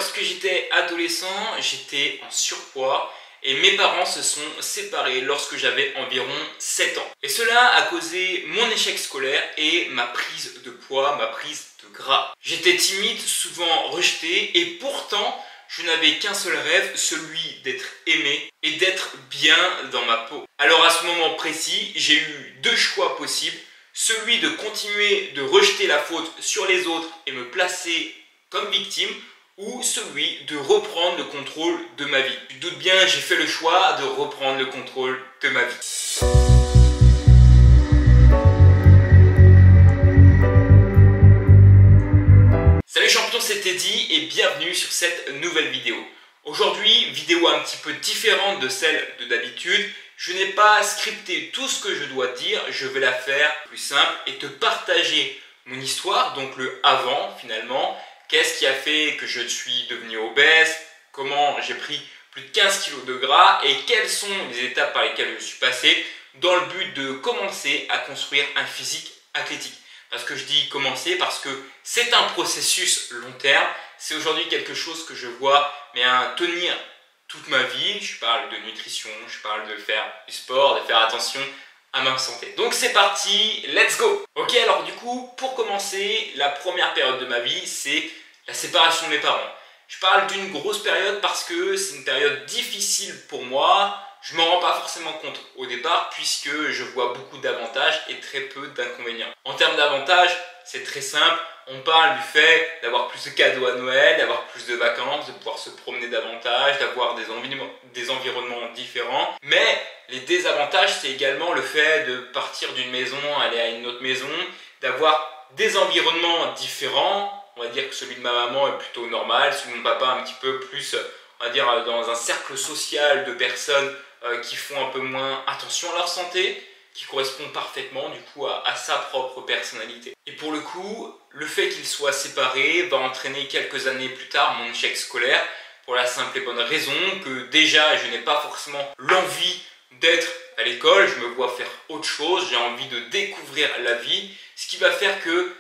Lorsque j'étais adolescent, j'étais en surpoids et mes parents se sont séparés lorsque j'avais environ 7 ans. Et cela a causé mon échec scolaire et ma prise de poids, ma prise de gras. J'étais timide, souvent rejeté et pourtant je n'avais qu'un seul rêve, celui d'être aimé et d'être bien dans ma peau. Alors à ce moment précis, j'ai eu deux choix possibles. Celui de continuer de rejeter la faute sur les autres et me placer comme victime, ou celui de reprendre le contrôle de ma vie. Tu te doutes bien, j'ai fait le choix de reprendre le contrôle de ma vie. Salut champion, c'est Teddy et bienvenue sur cette nouvelle vidéo. Aujourd'hui, vidéo un petit peu différente de celle de d'habitude. Je n'ai pas scripté tout ce que je dois dire, je vais la faire plus simple et te partager mon histoire, donc le avant finalement. Qu'est-ce qui a fait que je suis devenu obèse? Comment j'ai pris plus de 15 kg de gras? Et quelles sont les étapes par lesquelles je suis passé dans le but de commencer à construire un physique athlétique? Parce que je dis commencer parce que c'est un processus long terme. C'est aujourd'hui quelque chose que je vois tenir toute ma vie. Je parle de nutrition, je parle de faire du sport, de faire attention à ma santé. Donc c'est parti, let's go! Ok, alors du coup, pour commencer, la première période de ma vie, c'est la séparation de mes parents. Je parle d'une grosse période parce que c'est une période difficile pour moi. Je ne me rends pas forcément compte au départ puisque je vois beaucoup d'avantages et très peu d'inconvénients. En termes d'avantages, c'est très simple. On parle du fait d'avoir plus de cadeaux à Noël, d'avoir plus de vacances, de pouvoir se promener davantage, d'avoir des environnements différents. Mais les désavantages, c'est également le fait de partir d'une maison, aller à une autre maison, d'avoir des environnements différents. On va dire que celui de ma maman est plutôt normal, celui de mon papa un petit peu plus, on va dire, dans un cercle social de personnes qui font un peu moins attention à leur santé, qui correspond parfaitement du coup à sa propre personnalité. Et pour le coup, le fait qu'ils soient séparés va entraîner quelques années plus tard mon échec scolaire pour la simple et bonne raison que déjà je n'ai pas forcément l'envie d'être à l'école, je me vois faire autre chose, j'ai envie de découvrir la vie, ce qui va faire que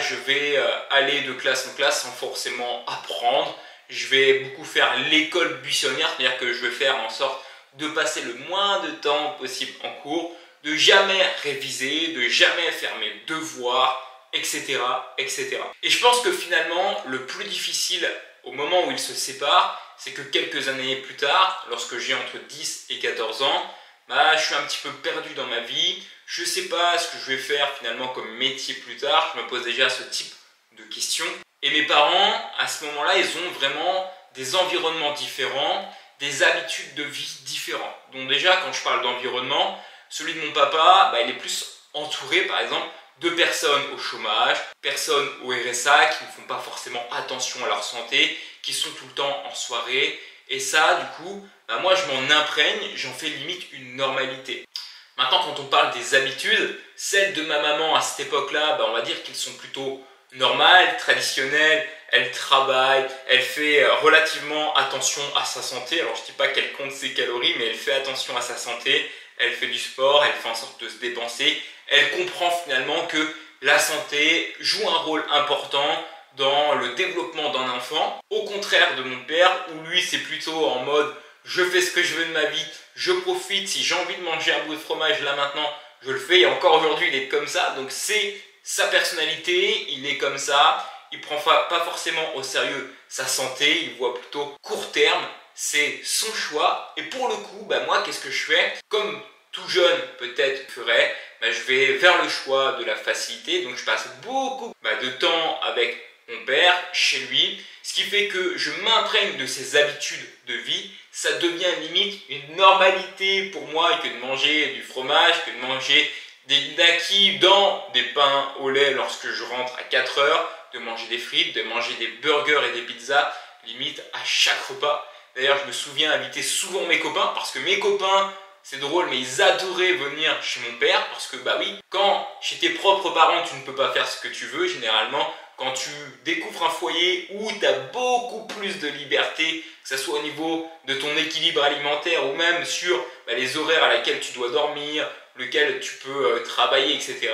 je vais aller de classe en classe sans forcément apprendre. Je vais beaucoup faire l'école buissonnière, c'est-à-dire que je vais faire en sorte de passer le moins de temps possible en cours, de jamais réviser, de jamais faire mes devoirs, etc., etc. Et je pense que finalement, le plus difficile au moment où ils se séparent, c'est que quelques années plus tard, lorsque j'ai entre 10 et 14 ans, je suis un petit peu perdu dans ma vie. Je ne sais pas ce que je vais faire finalement comme métier plus tard. Je me pose déjà ce type de questions. Et mes parents, à ce moment-là, ils ont vraiment des environnements différents, des habitudes de vie différentes. Donc déjà, quand je parle d'environnement, celui de mon papa, il est plus entouré par exemple de personnes au chômage, personnes au RSA qui ne font pas forcément attention à leur santé, qui sont tout le temps en soirée. Et ça, du coup, moi je m'en imprègne, j'en fais limite une normalité. Maintenant, quand on parle des habitudes, celles de ma maman à cette époque-là, on va dire qu'elles sont plutôt normales, traditionnelles. Elle travaille, elle fait relativement attention à sa santé. Alors je ne dis pas qu'elle compte ses calories, mais elle fait attention à sa santé. Elle fait du sport, elle fait en sorte de se dépenser. Elle comprend finalement que la santé joue un rôle important dans le développement d'un enfant. Au contraire de mon père, où lui c'est plutôt en mode je fais ce que je veux de ma vie, je profite, si j'ai envie de manger un bout de fromage là maintenant, je le fais. Et encore aujourd'hui il est comme ça, donc c'est sa personnalité, il est comme ça. Il ne prend pas forcément au sérieux sa santé, il voit plutôt court terme, c'est son choix. Et pour le coup, moi qu'est-ce que je fais? Comme tout jeune peut-être ferait, je vais vers le choix de la facilité. Donc je passe beaucoup de temps avec mon père, chez lui, ce qui fait que je m'imprègne de ses habitudes de vie. Ça devient limite une normalité pour moi que de manger du fromage, que de manger des knackis dans des pains au lait lorsque je rentre à 4 heures, de manger des frites, de manger des burgers et des pizzas, limite à chaque repas. D'ailleurs, je me souviens inviter souvent mes copains, parce que mes copains, c'est drôle, mais ils adoraient venir chez mon père, parce que oui, quand chez tes propres parents, tu ne peux pas faire ce que tu veux, généralement, quand tu découvres un foyer où tu as beaucoup plus de liberté, que ce soit au niveau de ton équilibre alimentaire ou même sur les horaires à laquelle tu dois dormir, lequel tu peux travailler, etc.,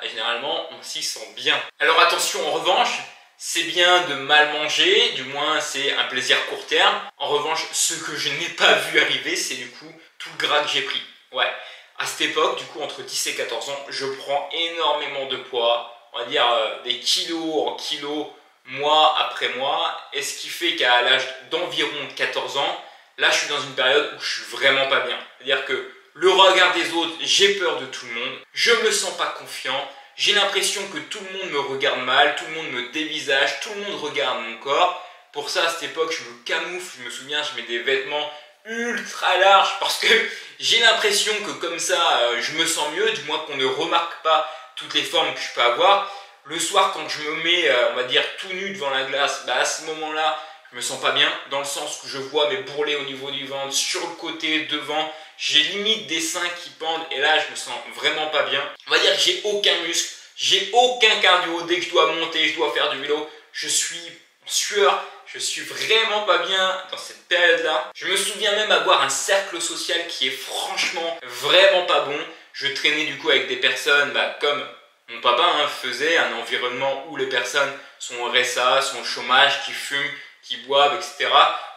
généralement, on s'y sent bien. Alors attention, en revanche, c'est bien de mal manger, du moins c'est un plaisir court terme. En revanche, ce que je n'ai pas vu arriver, c'est du coup tout le gras que j'ai pris. Ouais, à cette époque, du coup entre 10 et 14 ans, je prends énormément de poids, on va dire des kilos en kilos, mois après mois, et ce qui fait qu'à l'âge d'environ 14 ans, là je suis dans une période où je suis vraiment pas bien. C'est-à-dire que le regard des autres, j'ai peur de tout le monde, je me sens pas confiant, j'ai l'impression que tout le monde me regarde mal, tout le monde me dévisage, tout le monde regarde mon corps. Pour ça, à cette époque, je me camoufle, je me souviens, je mets des vêtements ultra larges parce que j'ai l'impression que comme ça, je me sens mieux, du moins qu'on ne remarque pas toutes les formes que je peux avoir. Le soir, quand je me mets, on va dire, tout nu devant la glace, à ce moment-là, je me sens pas bien, dans le sens où je vois mes bourrelets au niveau du ventre, sur le côté, devant, j'ai limite des seins qui pendent, et là, je me sens vraiment pas bien. On va dire que j'ai aucun muscle, j'ai aucun cardio, dès que je dois monter, je dois faire du vélo, je suis en sueur, je suis vraiment pas bien dans cette période-là. Je me souviens même avoir un cercle social qui est franchement vraiment pas bon. Je traînais du coup avec des personnes comme mon papa faisait, un environnement où les personnes sont au RSA, sont au chômage, qui fument, qui boivent, etc.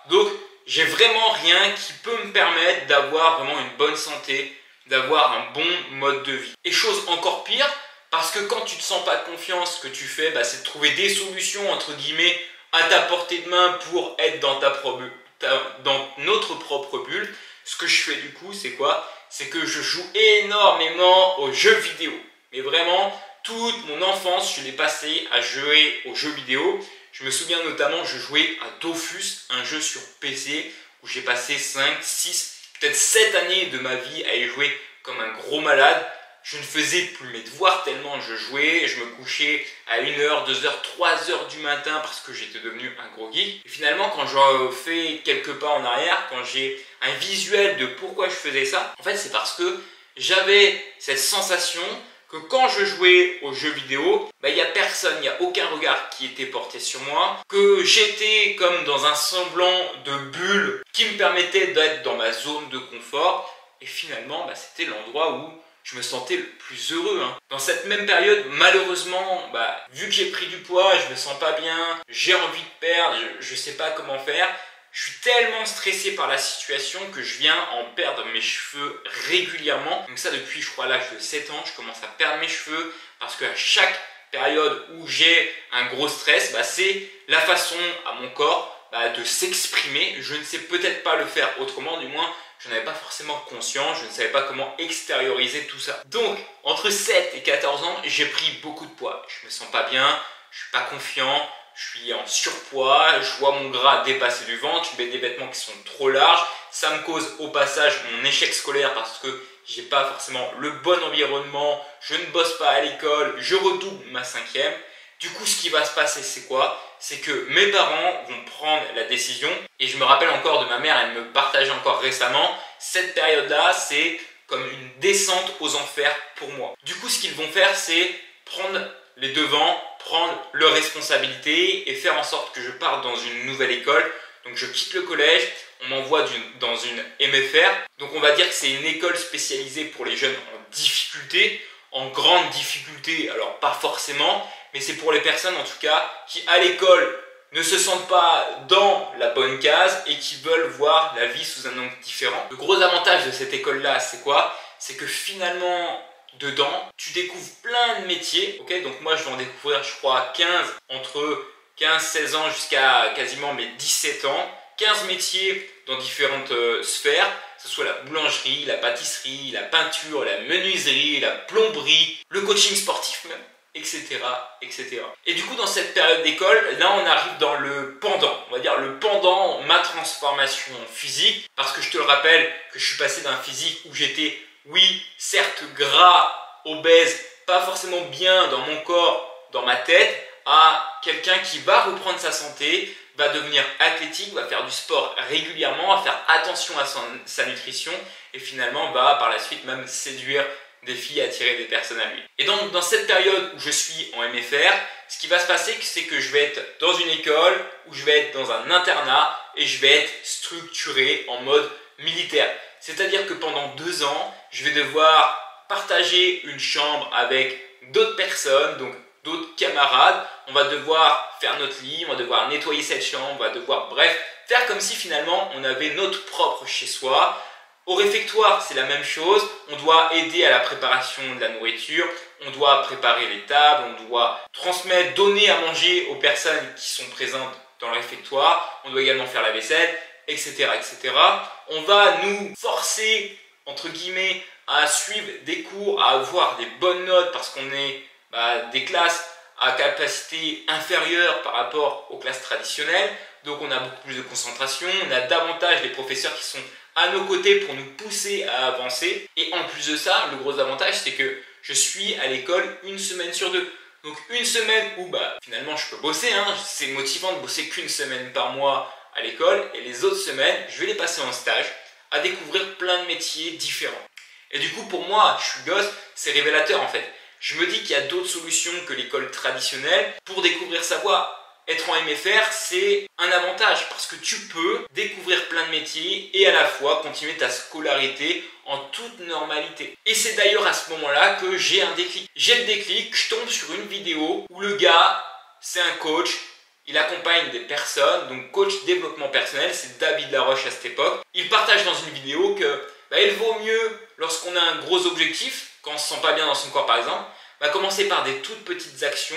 Donc, j'ai vraiment rien qui peut me permettre d'avoir vraiment une bonne santé, d'avoir un bon mode de vie. Et chose encore pire, parce que quand tu ne te sens pas de confiance, ce que tu fais, c'est de trouver des solutions, entre guillemets, à ta portée de main pour être dans notre propre bulle. Ce que je fais du coup, c'est quoi? C'est que je joue énormément aux jeux vidéo. Mais vraiment, toute mon enfance, je l'ai passée à jouer aux jeux vidéo. Je me souviens notamment, je jouais à Dofus, un jeu sur PC, où j'ai passé 5, 6, peut-être 7 années de ma vie à y jouer comme un gros malade. Je ne faisais plus mes devoirs tellement je jouais, je me couchais à 1h, 2h, 3h du matin parce que j'étais devenu un gros geek. Et finalement, quand je fais quelques pas en arrière, quand j'ai un visuel de pourquoi je faisais ça, en fait c'est parce que j'avais cette sensation que quand je jouais aux jeux vidéo, il n'y a personne, il n'y a aucun regard qui était porté sur moi, que j'étais comme dans un semblant de bulle qui me permettait d'être dans ma zone de confort. Et finalement, c'était l'endroit où je me sentais le plus heureux. Dans cette même période, malheureusement, vu que j'ai pris du poids, je me sens pas bien, j'ai envie de perdre, je sais pas comment faire. Je suis tellement stressé par la situation que je viens en perdre mes cheveux régulièrement. Donc ça, depuis, je crois, l'âge de 7 ans, je commence à perdre mes cheveux parce qu'à chaque période où j'ai un gros stress, c'est la façon à mon corps de s'exprimer. Je ne sais peut-être pas le faire autrement, du moins, je n'avais pas forcément conscience, je ne savais pas comment extérioriser tout ça. Donc, entre 7 et 14 ans, j'ai pris beaucoup de poids. Je me sens pas bien, je suis pas confiant, je suis en surpoids, je vois mon gras dépasser du ventre, je mets des vêtements qui sont trop larges. Ça me cause au passage mon échec scolaire parce que j'ai pas forcément le bon environnement, je ne bosse pas à l'école, je redouble ma 5e. Du coup, ce qui va se passer, c'est quoi? C'est que mes parents vont prendre la décision, et je me rappelle encore de ma mère, elle me partageait encore récemment, cette période-là, c'est comme une descente aux enfers pour moi. Du coup, ce qu'ils vont faire, c'est prendre les devants, prendre leurs responsabilités et faire en sorte que je parte dans une nouvelle école. Donc je quitte le collège, on m'envoie dans une MFR. Donc on va dire que c'est une école spécialisée pour les jeunes en difficulté, en grande difficulté, alors pas forcément, mais c'est pour les personnes en tout cas qui à l'école ne se sentent pas dans la bonne case et qui veulent voir la vie sous un angle différent. Le gros avantage de cette école-là, c'est quoi? C'est que finalement, dedans, tu découvres plein de métiers. Okay, donc moi, je vais en découvrir, je crois, 15, entre 15-16 ans jusqu'à quasiment mes 17 ans. 15 métiers dans différentes sphères, que ce soit la boulangerie, la pâtisserie, la peinture, la menuiserie, la plomberie, le coaching sportif même, etc., etc. Et du coup, dans cette période d'école, là, on arrive dans le pendant. On va dire le pendant, ma transformation physique. Parce que je te le rappelle, que je suis passé d'un physique où j'étais, oui, certes gras, obèse, pas forcément bien dans mon corps, dans ma tête, à quelqu'un qui va reprendre sa santé, va devenir athlétique, va faire du sport régulièrement, va faire attention à sa nutrition et finalement va par la suite même séduire des filles, attirer des personnes à lui. Et donc dans cette période où je suis en MFR, ce qui va se passer, c'est que je vais être dans une école, où je vais être dans un internat et je vais être structuré en mode militaire. C'est-à-dire que pendant 2 ans, je vais devoir partager une chambre avec d'autres personnes, donc d'autres camarades, on va devoir faire notre lit, on va devoir nettoyer cette chambre, on va devoir, bref, faire comme si finalement on avait notre propre chez soi. Au réfectoire, c'est la même chose, on doit aider à la préparation de la nourriture, on doit préparer les tables, on doit transmettre, donner à manger aux personnes qui sont présentes dans le réfectoire, on doit également faire la vaisselle, etc. etc. On va nous forcer, entre guillemets, à suivre des cours, à avoir des bonnes notes parce qu'on est des classes à capacité inférieure par rapport aux classes traditionnelles. Donc on a beaucoup plus de concentration, on a davantage les professeurs qui sont à nos côtés pour nous pousser à avancer. Et en plus de ça, le gros avantage, c'est que je suis à l'école une semaine sur deux. Donc une semaine où finalement je peux bosser, c'est motivant de bosser qu'une semaine par mois à l'école. Et les autres semaines, je vais les passer en stage à découvrir plein de métiers différents. Et du coup, pour moi, je suis gosse, c'est révélateur en fait. Je me dis qu'il y a d'autres solutions que l'école traditionnelle pour découvrir sa voie. Être en MFR, c'est un avantage parce que tu peux découvrir plein de métiers et à la fois continuer ta scolarité en toute normalité. Et c'est d'ailleurs à ce moment-là que j'ai un déclic. J'ai le déclic, je tombe sur une vidéo où le gars, c'est un coach, il accompagne des personnes, donc coach développement personnel, c'est David Laroche à cette époque. Il partage dans une vidéo que il vaut mieux, lorsqu'on a un gros objectif, quand on ne se sent pas bien dans son corps par exemple, commencer par des toutes petites actions.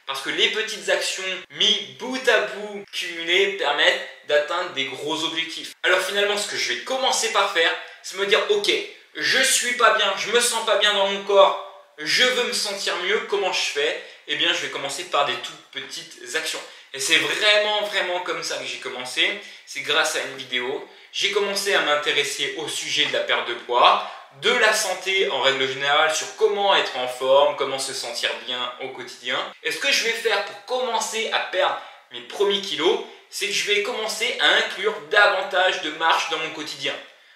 Parce que les petites actions mis bout à bout, cumulées, permettent d'atteindre des gros objectifs. Alors finalement, ce que je vais commencer par faire, c'est me dire, ok, je suis pas bien, je me sens pas bien dans mon corps, je veux me sentir mieux, comment je fais? Eh bien, je vais commencer par des toutes petites actions. Et c'est vraiment comme ça que j'ai commencé. C'est grâce à une vidéo. J'ai commencé à m'intéresser au sujet de la perte de poids, de la santé en règle générale, sur comment être en forme, comment se sentir bien au quotidien. Et ce que je vais faire pour commencer à perdre mes premiers kilos, c'est que je vais commencer à inclure davantage de marche dans mon quotidien.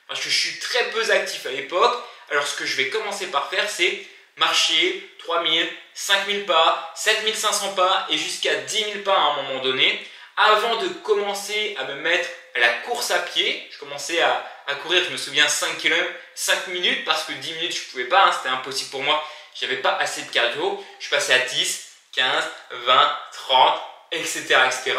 Parce que je suis très peu actif à l'époque, alors ce que je vais commencer par faire, c'est marcher 3000, 5000 pas, 7500 pas et jusqu'à 10 000 pas à un moment donné, avant de commencer à me mettre à la course à pied. Je commençais à courir, je me souviens, 5 km, 5 minutes parce que 10 minutes je ne pouvais pas, c'était impossible pour moi, j'avais pas assez de cardio. Je passais à 10, 15, 20, 30, etc. etc.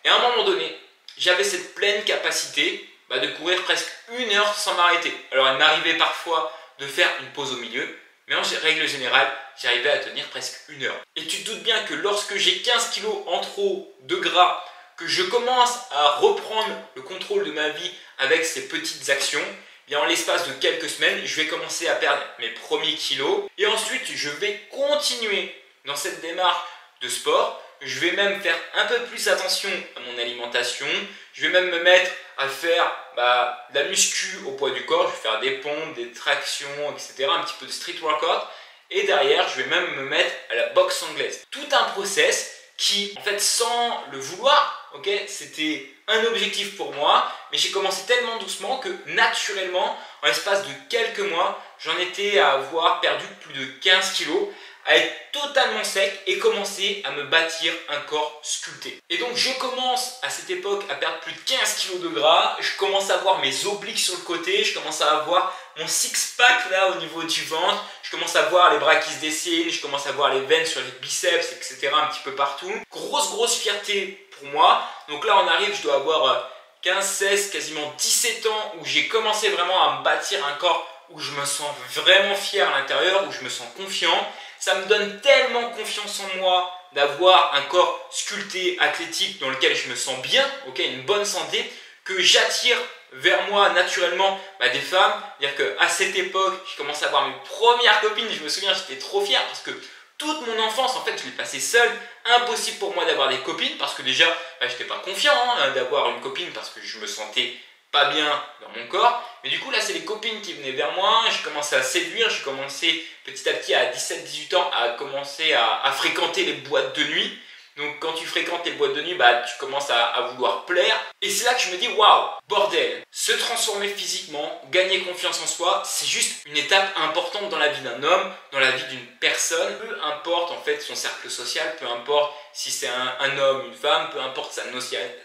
Et à un moment donné, j'avais cette pleine capacité de courir presque 1 heure sans m'arrêter. Alors il m'arrivait parfois de faire une pause au milieu, mais en règle générale, j'arrivais à tenir presque 1 heure. Et tu te doutes bien que lorsque j'ai 15 kg en trop de gras, que je commence à reprendre le contrôle de ma vie avec ces petites actions, bien en l'espace de quelques semaines, je vais commencer à perdre mes premiers kilos. Et ensuite, je vais continuer dans cette démarche de sport. Je vais même faire un peu plus attention à mon alimentation. Je vais même me mettre à faire de la muscu au poids du corps. Je vais faire des pompes, des tractions, etc. Un petit peu de street workout. Et derrière, je vais même me mettre à la boxe anglaise. Tout un process qui, en fait, sans le vouloir, c'était un objectif pour moi, mais j'ai commencé tellement doucement que naturellement, en l'espace de quelques mois, j'en étais à avoir perdu plus de 15 kilos, à être totalement sec et commencer à me bâtir un corps sculpté. Et donc je commence à cette époque à perdre plus de 15 kilos de gras, je commence à avoir mes obliques sur le côté, je commence à avoir mon six-pack là au niveau du ventre, je commence à voir les bras qui se dessinent, je commence à voir les veines sur les biceps, etc. un petit peu partout. Grosse fierté pour moi. Donc là on arrive, je dois avoir 15, 16, quasiment 17 ans où j'ai commencé vraiment à me bâtir un corps où je me sens vraiment fier à l'intérieur, où je me sens confiant. Ça me donne tellement confiance en moi d'avoir un corps sculpté, athlétique, dans lequel je me sens bien, une bonne santé, que j'attire vers moi naturellement des femmes. C'est-à-dire qu'à cette époque, je commence à avoir mes premières copines. Je me souviens, j'étais trop fier parce que toute mon enfance, en fait, je l'ai passée seule. Impossible pour moi d'avoir des copines parce que déjà, je n'étais pas confiant d'avoir une copine parce que je me sentais pas bien dans mon corps. Mais du coup, là, c'est les copines qui venaient vers moi. J'ai commencé à séduire. J'ai commencé petit à petit à 17-18 ans à commencer à fréquenter les boîtes de nuit. Donc, quand tu fréquentes les boîtes de nuit, tu commences à vouloir plaire. Et c'est là que je me dis, waouh, bordel, se transformer physiquement, gagner confiance en soi, c'est juste une étape importante dans la vie d'un homme, dans la vie d'une personne. Peu importe en fait son cercle social, peu importe si c'est un homme, une femme, peu importe sa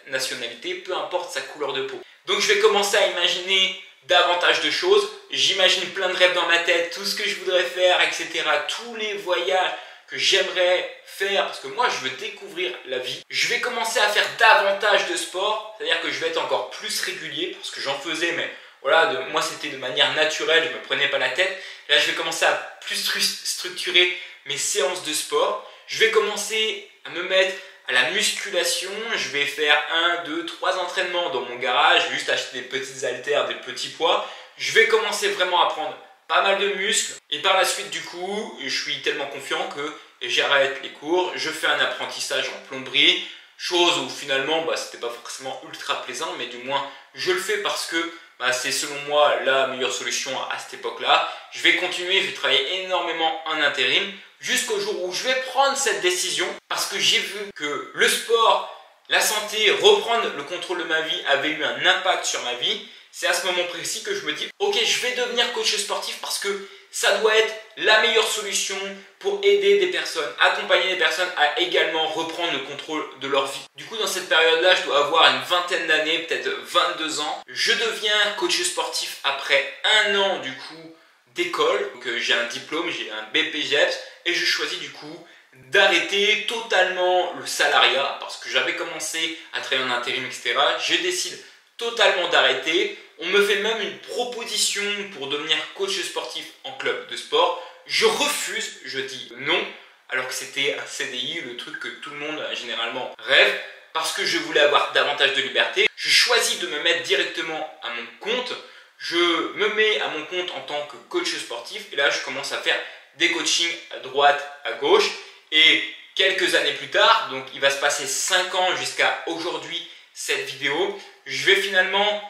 nationalité, peu importe sa couleur de peau. Donc, je vais commencer à imaginer davantage de choses. J'imagine plein de rêves dans ma tête, tout ce que je voudrais faire, etc. Tous les voyages que j'aimerais faire, parce que moi je veux découvrir la vie. Je vais commencer à faire davantage de sport, c'est-à-dire que je vais être encore plus régulier, parce que j'en faisais, mais voilà, moi c'était de manière naturelle, je ne me prenais pas la tête. Là je vais commencer à plus structurer mes séances de sport. Je vais commencer à me mettre à la musculation. Je vais faire 1, 2, 3 entraînements dans mon garage, juste acheter des petites haltères, des petits poids. Je vais commencer vraiment à prendre pas mal de muscles. Et par la suite du coup, je suis tellement confiant que j'arrête les cours. Je fais un apprentissage en plomberie. Chose où finalement, c'était pas forcément ultra plaisant, mais du moins je le fais parce que c'est selon moi la meilleure solution à cette époque-là. Je vais continuer, je vais travailler énormément en intérim jusqu'au jour où je vais prendre cette décision parce que j'ai vu que le sport, la santé, reprendre le contrôle de ma vie avait eu un impact sur ma vie. C'est à ce moment précis que je me dis ok, je vais devenir coach sportif parce que ça doit être la meilleure solution pour aider des personnes, accompagner des personnes à également reprendre le contrôle de leur vie. Du coup, dans cette période-là, je dois avoir une vingtaine d'années, peut-être 22 ans. Je deviens coach sportif après 1 an du coup d'école. Donc j'ai un diplôme, j'ai un BPGEPS et je choisis du coup d'arrêter totalement le salariat parce que j'avais commencé à travailler en intérim, etc. Je décide totalement d'arrêter. On me fait même une proposition pour devenir coach sportif en club de sport. Je refuse, je dis non, alors que c'était un CDI, le truc que tout le monde généralement rêve, parce que je voulais avoir davantage de liberté. Je choisis de me mettre directement à mon compte. Je me mets à mon compte en tant que coach sportif et là je commence à faire des coachings à droite, à gauche. Et quelques années plus tard, donc il va se passer 5 ans jusqu'à aujourd'hui, cette vidéo, je vais finalement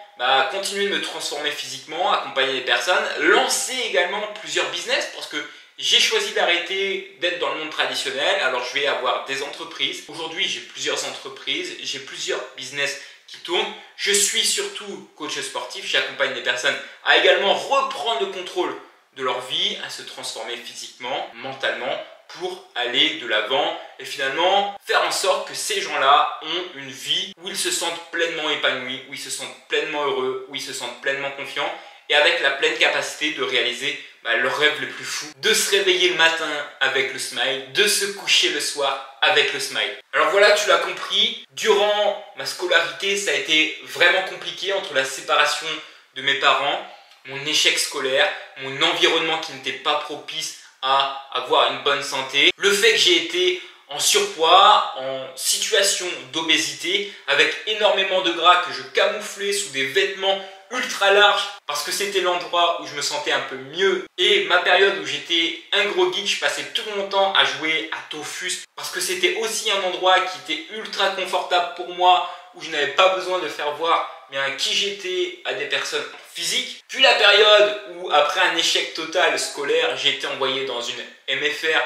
continuer de me transformer physiquement, accompagner des personnes, lancer également plusieurs business parce que j'ai choisi d'arrêter d'être dans le monde traditionnel. Alors je vais avoir des entreprises. Aujourd'hui j'ai plusieurs entreprises, j'ai plusieurs business qui tournent. Je suis surtout coach sportif, j'accompagne des personnes à également reprendre le contrôle de leur vie, à se transformer physiquement, mentalement, pour aller de l'avant et finalement faire en sorte que ces gens-là ont une vie où ils se sentent pleinement épanouis, où ils se sentent pleinement heureux, où ils se sentent pleinement confiants et avec la pleine capacité de réaliser leur rêve le plus fou, de se réveiller le matin avec le smile, de se coucher le soir avec le smile. Alors voilà, tu l'as compris, durant ma scolarité, ça a été vraiment compliqué entre la séparation de mes parents, mon échec scolaire, mon environnement qui n'était pas propice à avoir une bonne santé, le fait que j'ai été en surpoids, en situation d'obésité, avec énormément de gras que je camouflais sous des vêtements ultra larges parce que c'était l'endroit où je me sentais un peu mieux, et ma période où j'étais un gros geek, je passais tout mon temps à jouer à Dofus parce que c'était aussi un endroit qui était ultra confortable pour moi, où je n'avais pas besoin de faire voir qui j'étais à des personnes physiques. Puis la période où après un échec total scolaire, j'ai été envoyé dans une MFR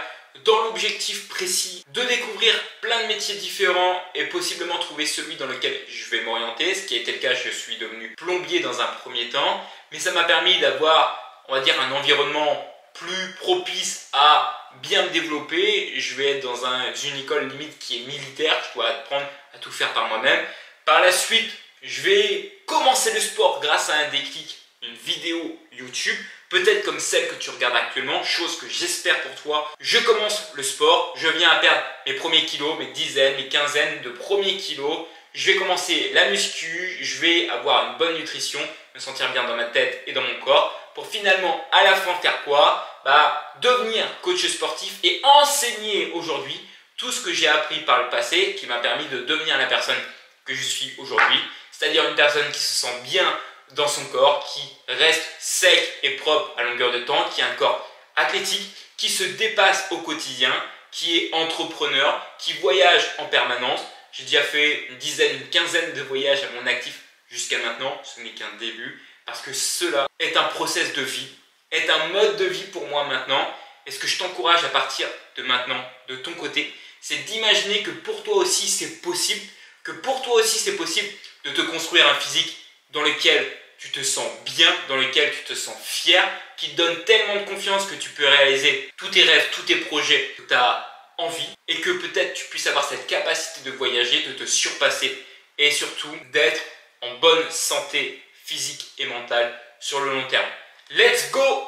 dans l'objectif précis de découvrir plein de métiers différents et possiblement trouver celui dans lequel je vais m'orienter. Ce qui a été le cas, je suis devenu plombier dans un premier temps, mais ça m'a permis d'avoir, on va dire, un environnement plus propice à bien me développer. Je vais être dans une école limite qui est militaire, je dois apprendre à tout faire par moi-même. Par la suite, je vais commencer le sport grâce à un déclic, une vidéo YouTube, peut-être comme celle que tu regardes actuellement, chose que j'espère pour toi. Je commence le sport, je viens à perdre mes premiers kilos, mes dizaines, mes quinzaines de premiers kilos. Je vais commencer la muscu, je vais avoir une bonne nutrition, me sentir bien dans ma tête et dans mon corps, pour finalement à la fin faire quoi? Devenir coach sportif et enseigner aujourd'hui tout ce que j'ai appris par le passé qui m'a permis de devenir la personne que je suis aujourd'hui. C'est-à-dire une personne qui se sent bien dans son corps, qui reste sec et propre à longueur de temps, qui a un corps athlétique, qui se dépasse au quotidien, qui est entrepreneur, qui voyage en permanence. J'ai déjà fait une dizaine, une quinzaine de voyages à mon actif jusqu'à maintenant, ce n'est qu'un début, parce que cela est un process de vie, est un mode de vie pour moi maintenant. Et ce que je t'encourage à partir de maintenant, de ton côté, c'est d'imaginer que pour toi aussi c'est possible, de te construire un physique dans lequel tu te sens bien, dans lequel tu te sens fier, qui te donne tellement de confiance que tu peux réaliser tous tes rêves, tous tes projets que tu as envie, et que peut-être tu puisses avoir cette capacité de voyager, de te surpasser et surtout d'être en bonne santé physique et mentale sur le long terme. Let's go!